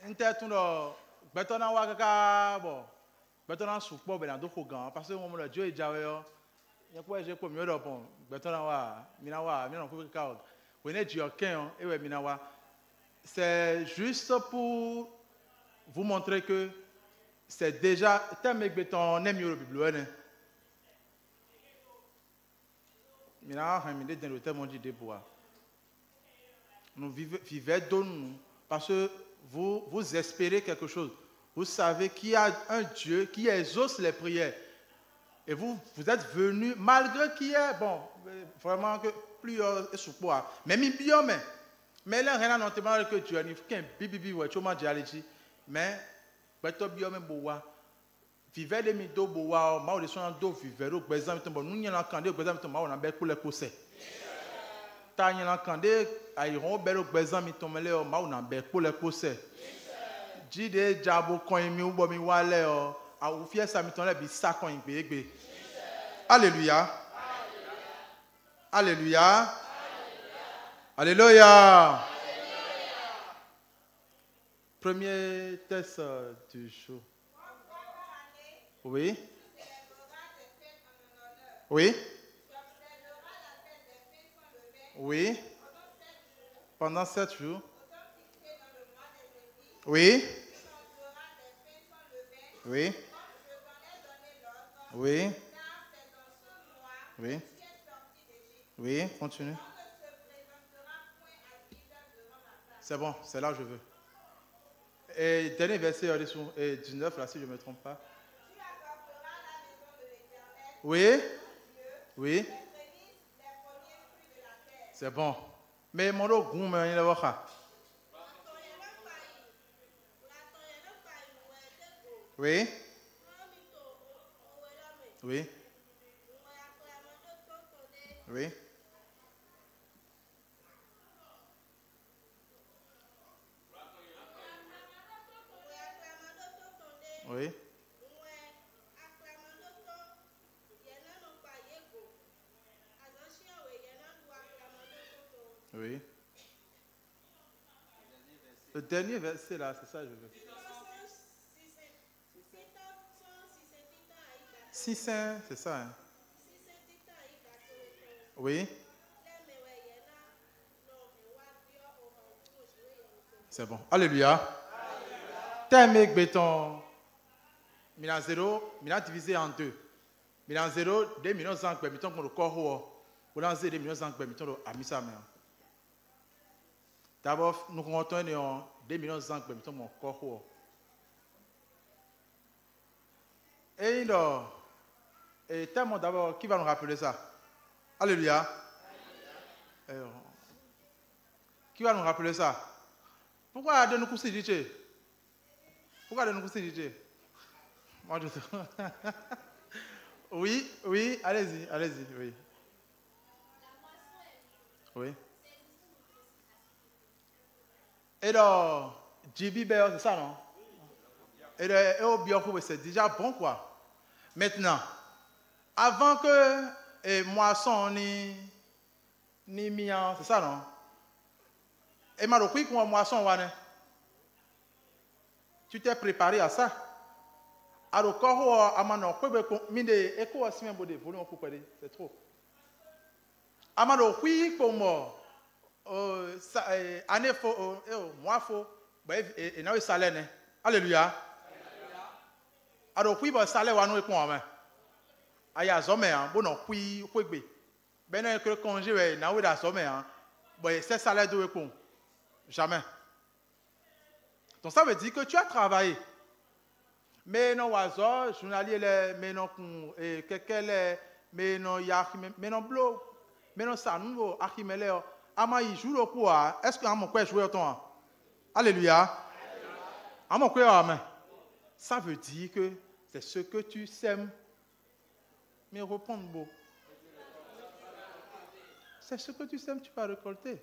Intertuno, Betona Waka, bon, Betona Soupo, Benado Kogan, parce que mon Dieu est Javeo, il y a quoi j'ai pour mieux bon, Betona Wa, Minawa, Minan Koukao, vous n'êtes Diokin, et ouais, Minawa. C'est juste pour vous montrer que c'est déjà, t'as mec béton, n'aime le bibliothèque. Minawa, il m'a dit dans le thème, on dit des bois. Nous vivons dans nous, parce que vous espérez quelque chose. Vous savez qu'il y a un Dieu qui exauce les prières. Et vous êtes venus, malgré qu'il y ait, bon, vraiment que plus est sous poids. Mais bien, mais là, rien n'a pas que Dieu n'y qu'un bibi, ouais, tu m'as dit, mais, tu bien, mais bois. Vivez les midos, bois, ma ou les soins d'eau, vivez, au besoin, nous n'y en a qu'un, au besoin, on a bien pour les pousser. T'as n'y en a qu'un, aïron, bel au besoin, mais ton mêlé, ma ou a bien pour les pousser. Jide, jabo, quand il m'y ou bon, m'y walé, à ou fier ça, mais ton lait, ça, quand il paye. Alléluia. Alléluia. Alléluia. Premier test du jour. Oui. Oui. Oui. Pendant 7 jours. Oui. Oui. Oui. Oui. Oui, continue. C'est bon, c'est là que je veux. Et dernier verset, 19, là, si je ne me trompe pas. Oui. Oui. C'est bon. Mais mon dos, il est là. Oui. Oui. Oui. Oui. Oui. Le dernier verset là, c'est ça que je veux. 600, c'est ça. Hein? Oui. C'est bon. Alléluia. Termique béton. Milan 0, Milan divisé en 2. Milan 0, 2 millions 5, mettons qu'on le corps. Pour lancer 2 millions 5, mettons le amisa. D'abord, nous comptons 2 millions 5, mettons mon corps. Et tellement d'abord, qui va nous rappeler ça? Alléluia. Qui va nous rappeler ça? Pourquoi de nous considérer? Pourquoi de nous considérer? Moi, je oui, oui, allez-y, oui. Oui. Et donc, JB Bear, c'est ça, non? Et au Bioko, c'est déjà bon, quoi. Maintenant, avant que moisson ni mian, c'est ça, non? Et ma repris pour moisson, tu t'es préparé à ça? Alors, quand amano minde eko asime bode volume pour c'est trop. Amano oui pour moi année faux mois faux et na salaire ne. Alléluia. Alors oui ba salaire wa no e kon ma. Aya zome an bo no oui kwegbe. Ben na que congé we na we da zome an. Bon c'est salaire de e kon. Jamais. Donc ça veut dire que tu as travaillé. Mais non oiseau journalier les mais non et quelqu'un mais non ya mais non blo mais non ça nous akimele ama y joue le quoi est-ce que mon quoi jouer ton alléluia ama quoi amen ça veut dire que c'est ce que tu sèmes mais répondre beau c'est ce que tu sèmes tu vas récolter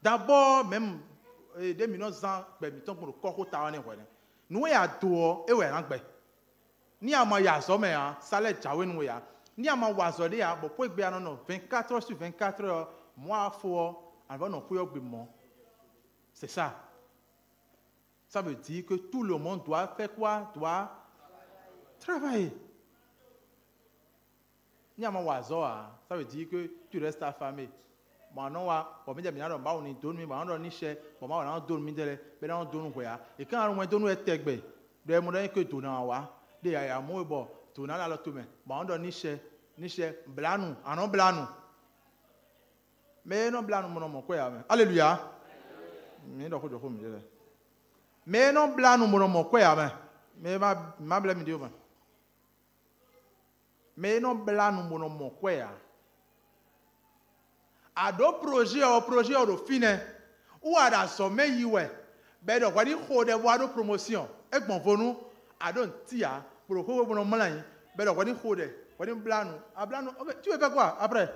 d'abord même 2 millions ans ben mettons pour le corps au tawane quoi nous y a tout et ouais l'anglais ni à ma ya sommet ça les jawe nous ya ni à ma oiseau ya bon pour bien non 24 heures sur 24 heures moi faut avant non pour bien c'est ça Ça veut dire que tout le monde doit faire quoi? Doit travailler. Ça veut dire que tu restes affamé. Et quand on donne alléluia. Mais non blanc mon quoi mais ma blâme Dieu. Mais non blanc mon quoi. À d'autres projets au fin ou à la sommet yiwe ben donc wadi khode wado promotion et bon vonu à don tia pour le coup bon malin ben donc wadi blanu a blanu tu veux faire quoi après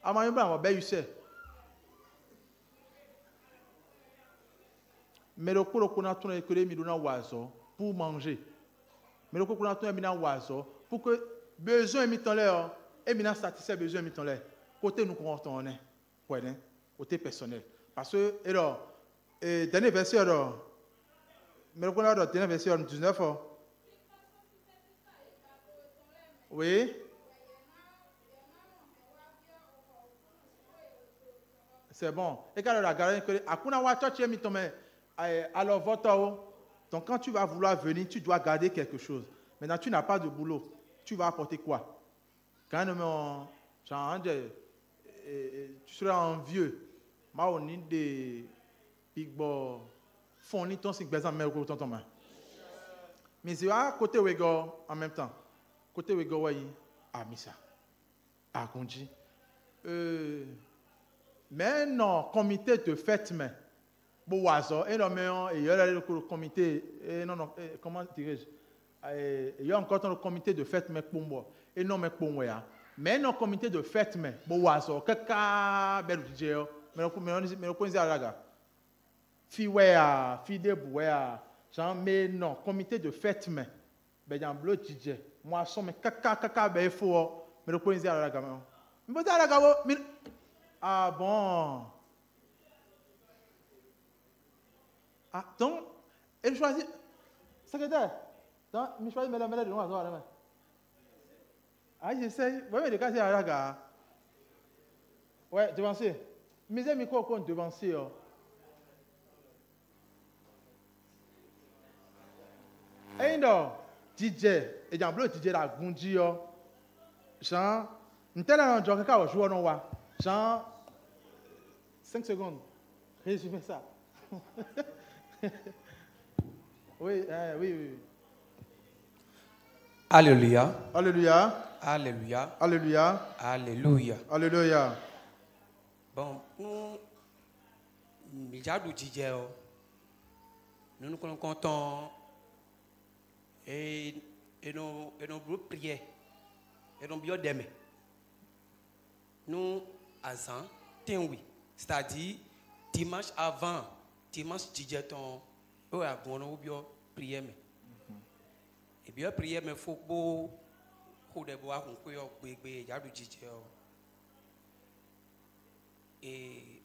à manger blanc ben you sais mais le coup qu'on a tourné que les midona oiseaux pour manger mais le coup qu'on a tourné midona oiseaux pour que besoin mitant l'air et midona satisfait besoin mitant l'air côté nous comptons côté personnel parce que alors dernier verset alors mais le dernier verset 19 oui c'est bon et quand la garde que akuna wa church mi tombe alors votre donc quand tu vas vouloir venir tu dois garder quelque chose maintenant tu n'as pas de boulot tu vas apporter quoi quand tu seras envieux. On a des big boys. Fournit ton 5 besoin mais au ton main. Mais c'est à côté Wego en même temps. Côté Wego ouais à Missa. À Konji. Mais non, comité de fête mais boazo et non mais il y a le comité non comment dirais-je il y a encore le comité de fête mais pour moi et non mais pour moi. Mais non comité de fête mais boazo kaka bel DJ mais le point zéro fi de bouya genre mais non comité de fête mais ben dans bleu DJ moi son mais kaka ben faut mais le point zéro mais ah bon ah donc elle choisit secrétaire donc je choisis mais la de nous à ah, j'essaie. Oui, mais les cas, c'est à la gare. Ouais, devancier. Mes amis, quoi, qu'on devancier. Et non, DJ, et dans le DJ, la Gundi, Jean, un tel un jour, quelqu'un joue en noir. Jean, 5 secondes. Résumez ça. Oui, oui. Alléluia. Alléluia. Alléluia. Alléluia. Alléluia. Alléluia. Bon, nous, déjà du DJ, nous nous comptons et nos groupes prières et nos bio d'aimer. Nous, à Zan, oui, c'est-à-dire dimanche avant, dimanche DJ, on a bio prière. Et bien prière, mais il faut que boire un peu de DJ. Et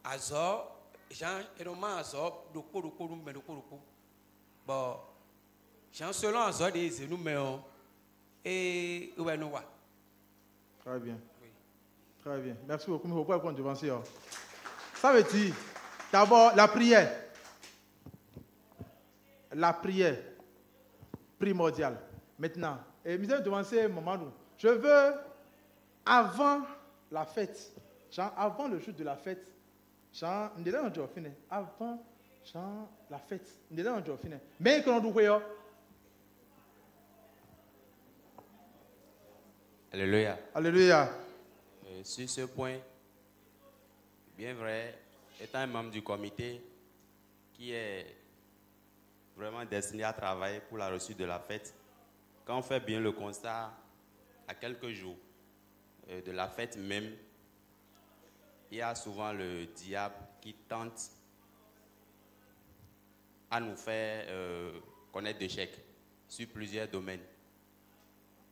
Azor, Jean, et non, Azor, le bon, Jean, selon Azor, des nous, mais et ouais, nous, très bien. Oui. Très bien. Merci beaucoup. Mais pourquoi on devance? Ça veut dire, d'abord, la prière. La prière primordiale. Maintenant, et nous allons devancer moment où je veux, avant la fête, genre avant le jour de la fête, genre, nous allons en finir. Avant, genre, la fête, nous allons en finir. Mais quand on doit. Alléluia. Alléluia. Sur ce point, bien vrai, étant un membre du comité qui est vraiment destiné à travailler pour la reçue de la fête, quand on fait bien le constat, à quelques jours de la fête même, il y a souvent le diable qui tente à nous faire connaître d'échecs sur plusieurs domaines.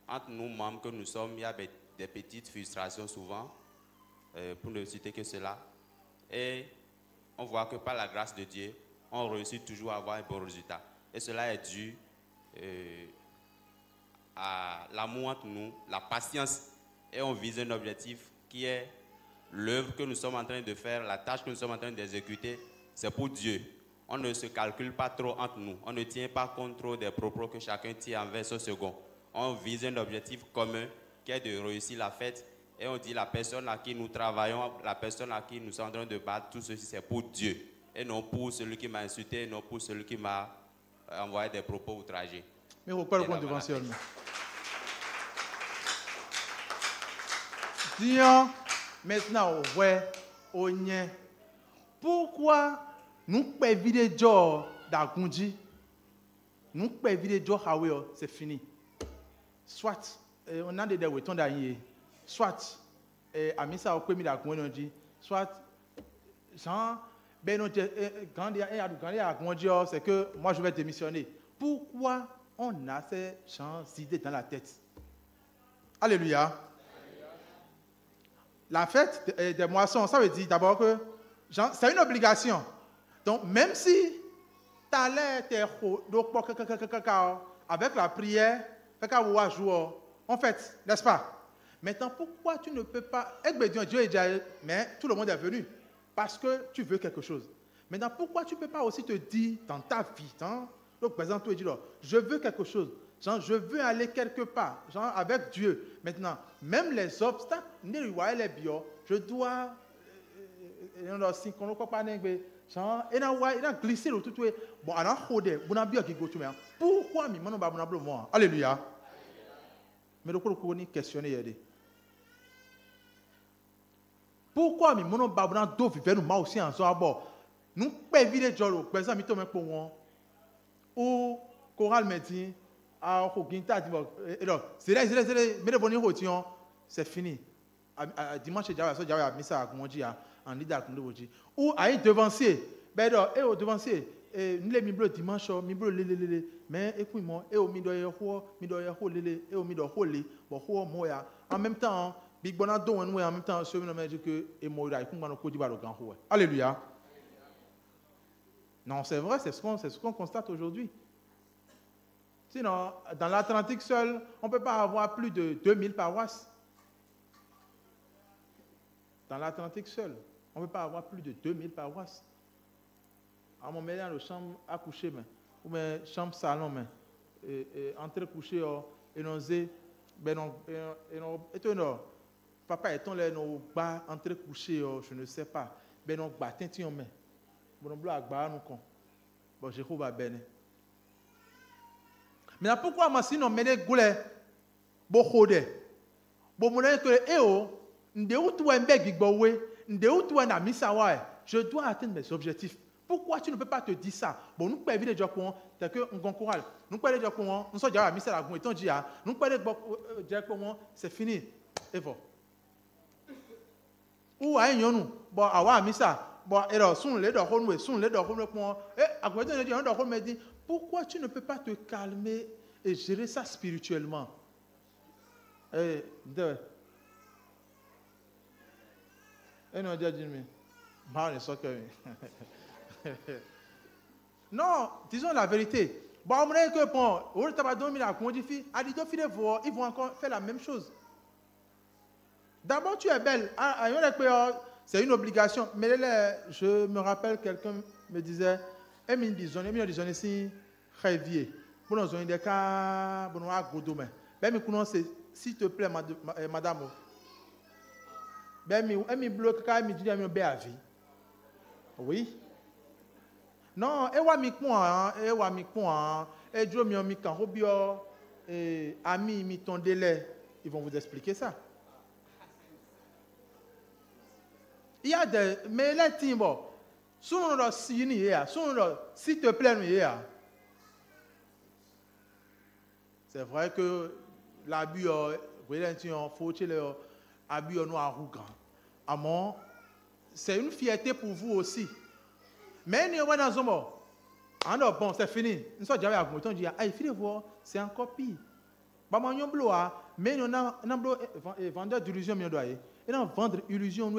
Entre nous, membres que nous sommes, il y a des petites frustrations souvent, pour ne citer que cela. Et on voit que par la grâce de Dieu, on réussit toujours à avoir un bon résultat. Et cela est dû à l'amour entre nous, la patience, et on vise un objectif qui est l'œuvre que nous sommes en train de faire, la tâche que nous sommes en train d'exécuter, c'est pour Dieu. On ne se calcule pas trop entre nous, on ne tient pas compte trop des propos que chacun tient envers ce second. On vise un objectif commun qui est de réussir la fête, et on dit la personne à qui nous travaillons, la personne à qui nous sommes en train de battre, tout ceci c'est pour Dieu, et non pour celui qui m'a insulté, non pour celui qui m'a envoyé des propos outragés. Mais vous parlez devant seulement. Disons maintenant, ouais, on y est. Pourquoi nous pouvons vider Joe d'Agundi? Nous pouvons vider Joe Hawaii, c'est fini. Soit, on a des retours d'ailleurs. Soit, Amisa au premier d'Agundi, soit, Jean, ben, quand il y a Agundi, c'est que moi je vais démissionner. Pourquoi on a ces gens idées dans la tête? Alléluia. La fête des moissons, ça veut dire d'abord que c'est une obligation. Donc, même si tu as l'air avec la prière, en fait, n'est-ce pas? Maintenant, pourquoi tu ne peux pas... Dieu est déjà... Mais tout le monde est venu parce que tu veux quelque chose. Maintenant, pourquoi tu ne peux pas aussi te dire dans ta vie, donc, par exemple, tu dis, je veux quelque chose. Genre, je veux aller quelque part, genre, avec Dieu. Maintenant, même les obstacles, je dois, glisser le tout. Bon, alors, pourquoi alléluia. Mais le coup, questionner. Pourquoi nous aussi en soi, nous pouvons vivre Jolo, par exemple, ou Choral me dit, c'est fini. Dimanche, j'avais mis ça à Missa, en leader. Ou à un devancier, au devancier, nous les mis dimanche, mais écoute-moi, et au en même temps, Big Bonado, en même temps, je me dis que alléluia. Non, c'est vrai, c'est ce qu'on constate aujourd'hui. Sinon, dans l'Atlantique seul, on ne peut pas avoir plus de 2000 paroisses. Dans l'Atlantique seul, on ne peut pas avoir plus de 2000 paroisses. À mon ménage, dans la chambre à coucher, ou bien chambre salon, entre coucher, et non, papa, est-on là, nos bas, entre coucher, je ne sais pas. Ben non, bâtin, tiens, mais. Bon, bon, je trouve à ben. Mais pourquoi moi si non mene goulé bokhode bo mona que eo ndeu tu embe gigbowe ndeu tu na misawa je dois atteindre mes objectifs. Pourquoi tu ne peux pas te dire ça? Bon, nous pouvons éviter de dire c'est que on concourage. Nous pouvons dire que nous sommes déjà à misa la gon dit nous pouvons dire que c'est fini et bon. Ou à yon bon awa misa bon alors son le do honwe son le do honwe ko à côté de dire on me dit pourquoi tu ne peux pas te calmer et gérer ça spirituellement? Non, disons la vérité. Bon, on que ils vont encore faire la même chose. D'abord, tu es belle. C'est une obligation. Mais là, je me rappelle, quelqu'un me disait, s'il te plaît, madame, oui. Non, ils vont vous expliquer ça. Il y a des... Mais là, Timbo, s'il te plaît, c'est vrai que l'abus, c'est une fierté pour vous aussi. Mais nous sommes dans un mot. Bon, c'est fini. Nous sommes déjà à voir, c'est encore pire. Mais nous avons vendeur d'illusion. Et non, vendre illusion,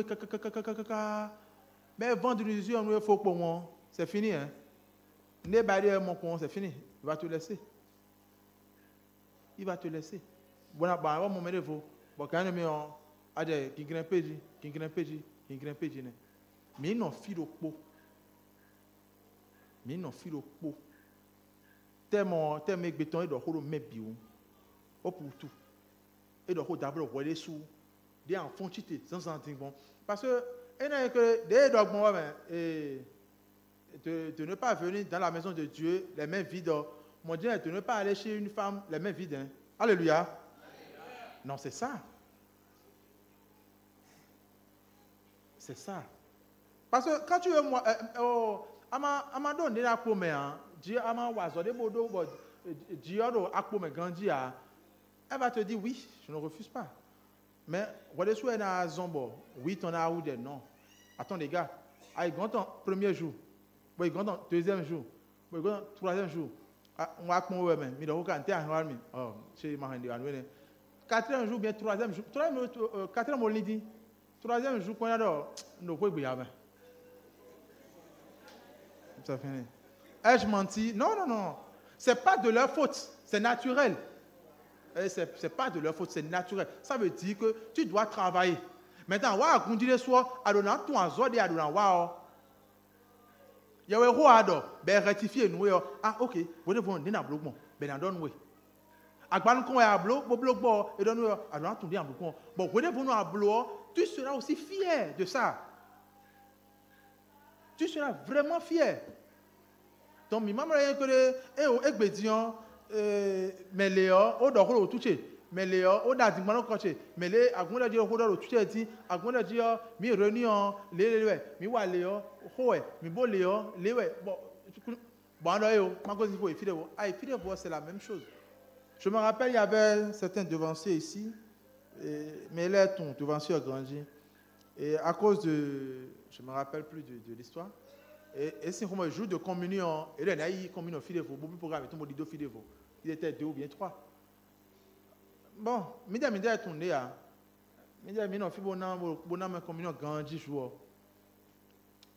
mais vendre illusion, c'est fini. Hein? Ne barrière mon con, c'est fini. Il va te laisser. Il va te laisser. Bon, mon mère vous. Bon, quand même, a des qui grimpent, mais ils n'ont fil au pot. Mais ils n'ont fil au pot. Tellement béton, ils doivent mettre bio. Au pour tout. Ils doivent d'abord voir les sous. Des enfants cheatés, sans sentir bon. Parce que, des doigts, de ne pas venir dans la maison de Dieu les mains vides. Mon Dieu, de ne pas aller chez une femme les mains vides. Hein. Alléluia. Alléluia. Non, c'est ça. C'est ça. Parce que quand tu veux, moi, à donné la pomme, Dieu a m'envoyé bodo, Dieu a pomme grandi, elle va te dire oui, je ne refuse pas. Mais, voilà, si on a un zombo, oui, on a ou des non. Attends, les gars, il grand temps, premier jour, il grand temps, deuxième jour, il grand temps, troisième jour, on va prendre ouais, mais il doit regarder, oh, c'est ma rendez-vous. Quatrième jour, bien troisième jour, quatrième jour, dit, troisième jour, qu'on a d'or, nous pouvons bien. Ça finit. Ai-je menti? Non, non, non. C'est pas de leur faute, c'est naturel. C'est pas de leur faute, c'est naturel. Ça veut dire que tu dois travailler. Maintenant, on va dire soit à donner tout en zone et à donner wow. Il y a un roi ben rectifier nous ah ok, vous devez donner un bloc bon, ben donne oui. Agban qu'on a un bloc, bon et donne à donner tout un bloc bon. Vous devez un bloc, tu seras aussi fier de ça. Tu seras vraiment fier. Donc, mi maman que ekbedion mais Léo au dehors au toucher. Mais Léo au dadi mano coché. Mais les agonda dire au dehors toucher dit agonda dire mi réunion les mi wa Léo ouais mi bo Léo les bon là yo ma cause il faut fidèle c'est la même chose. Je me rappelle il y avait certains devanciers ici mais là ton devancier a grandi et à cause de je me rappelle plus de l'histoire. Et c'est comme un jour de communion, et là, il y a communion fidèle, beaucoup de programmes, tout le monde dit fidèle. Il était 2 ou bien 3. Bon, midi est tourné. Midi on fait bonne communion grandi jour.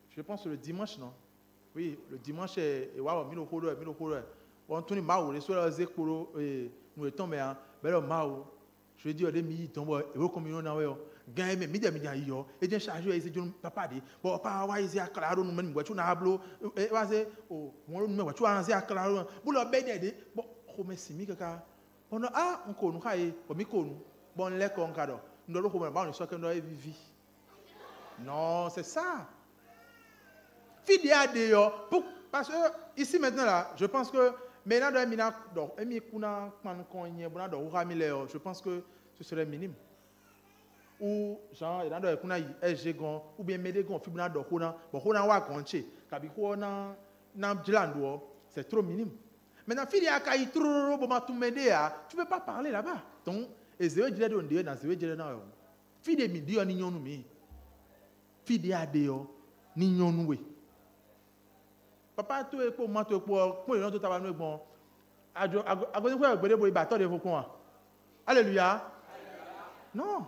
Je pense le dimanche, non? Oui, le dimanche, waouh, mille euros. On tourne maou, les soirs, nous étions, mais le maou. Je dis, les midi, tombe, et communion, gagne mais midi yo et bien chargé ese jom papa di bo pa wa ise akara ro nu mgbe chu na hablo e wa se o won nu mgbe chu an se akara ro bu lo be de bo ko me simi kaka ono nko nu kai bo mi ko nu bon le ko nkado ndo ro ko ba no so ke ndo e vivi non c'est ça fidi ade yo parce que ici maintenant là je pense que maintenant do mina do emi kuna pan konye bona do ha mi le je pense que ce serait minime ou genre et dans le kuna gon ou bien medegon fibuna do kona bo kona wa konche kabi kona na djilando c'est trop minime maintenant fili akai trop bo matumede tu peux pas parler là-bas donc et zéro djile do ndie na zéro djile na fili mi dio ni nyonu mi fili ade yo ni nyonu we papa to e po mato po yon to taba no egbon ajo agoni ko egbede bo iba to de fokun alléluia non.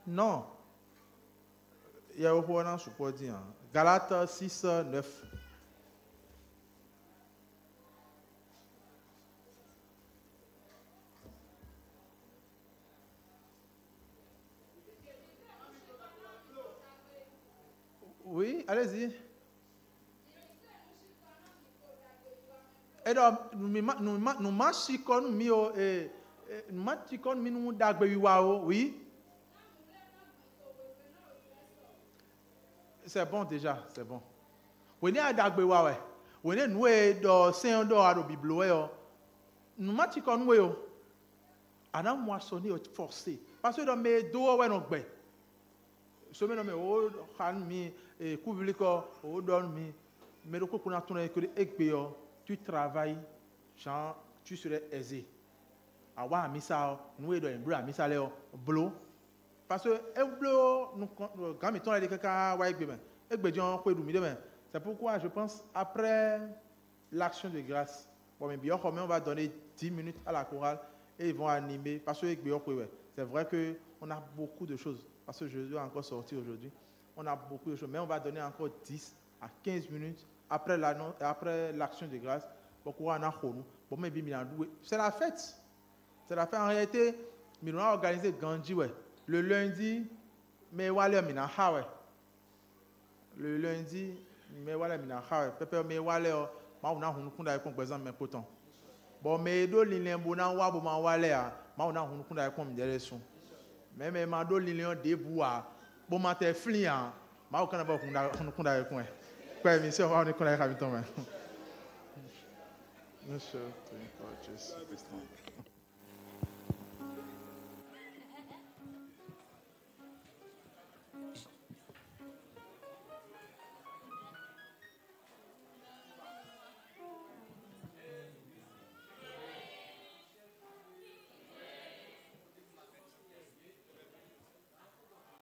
Non. Il y a un point je peux dire. Galates 6, 9. Oui, allez-y. Et donc, nous marchons nous oui. C'est bon déjà, c'est bon. Vous n'avez pas de ouais. Vous n'avez pas de Saint d'or à Bible. Nous matchons comme nous. Adam moissonné forcé. Parce que dans mes dos, ouais non ben. Ce même mais au mi et couvre au dormi. Mais le coup qu'on a tourné que tu travailles, genre tu serais aisé. Awa misa nous est dans un misa léo blo. Parce que quand mettons les quelqu'un c'est pourquoi je pense après l'action de grâce bon mais bien on va donner 10 minutes à la chorale et ils vont animer parce que c'est vrai que on a beaucoup de choses parce que je dois encore sortir aujourd'hui on a beaucoup de choses mais on va donner encore 10 à 15 minutes après l'action de grâce, c'est la fête. C'est la fête. En réalité, nous avons organisé Gandhi le lundi, mais le lundi, mais voilà, Pépé, mais voilà, on a par exemple, mais pourtant. Bon, mais do l'île bona wa bo ma wale a, ma on a kunda ko mjeleso. Mais ma do l'île de bois, bon ma te flia, ma o kana ba kunda ko. Kwa mission on est kunda ka biton. Monsieur,